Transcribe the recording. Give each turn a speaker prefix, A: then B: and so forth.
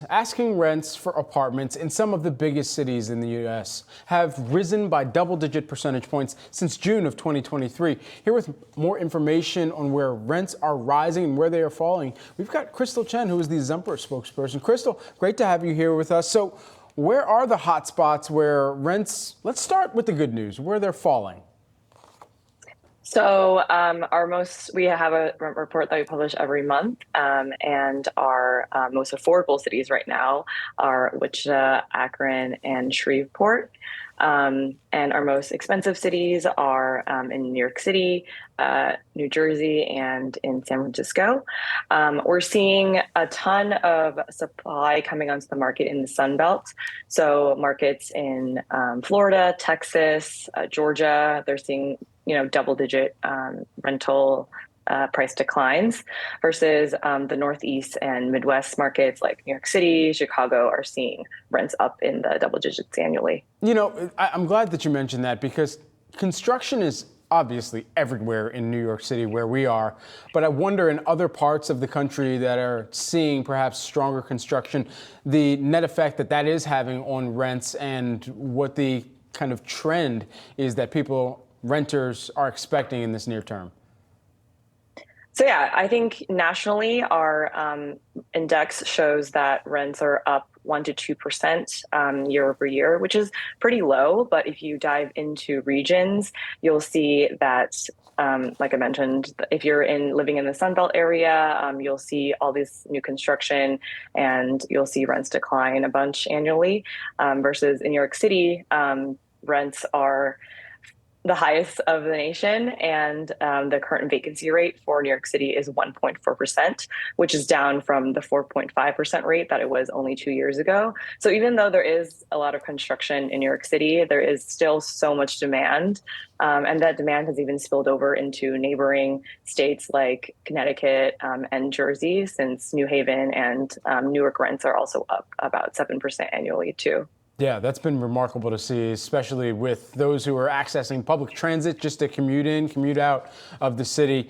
A: Asking rents for apartments in some of the biggest cities in the U.S. have risen by double-digit percentage points since June of 2023. Here with more information on where rents are rising and where they are falling, we've got Crystal Chen, who is the Zumper spokesperson. Crystal, great to have you here with us. So where are the hot spots where rents, let's start with the good news, where they're falling?
B: So we have a rent report that we publish every month, and our most affordable cities right now are Wichita, Akron, and Shreveport. And our most expensive cities are in New York City, New Jersey, and in San Francisco. We're seeing a ton of supply coming onto the market in the Sun Belt. So markets in Florida, Texas, Georgia, they're seeing double-digit rental price declines versus the Northeast and Midwest markets like New York City, Chicago are seeing rents up in the double digits annually.
A: You know, I'm glad that you mentioned that because construction is obviously everywhere in New York City where we are, but I wonder in other parts of the country that are seeing perhaps stronger construction, the net effect that that is having on rents and what the kind of trend is that renters are expecting in this near term.
B: So yeah, I think nationally our index shows that rents are up 1 to 2% year over year, which is pretty low. But if you dive into regions, you'll see that, like I mentioned, if you're living in the Sun Belt area, you'll see all this new construction and you'll see rents decline a bunch annually. Versus in New York City, rents are the highest of the nation, and the current vacancy rate for New York City is 1.4%, which is down from the 4.5% rate that it was only 2 years ago. So even though there is a lot of construction in New York City, there is still so much demand, and that demand has even spilled over into neighboring states like Connecticut and Jersey, since New Haven and Newark rents are also up about 7% annually too.
A: Yeah, that's been remarkable to see, especially with those who are accessing public transit just to commute in, commute out of the city.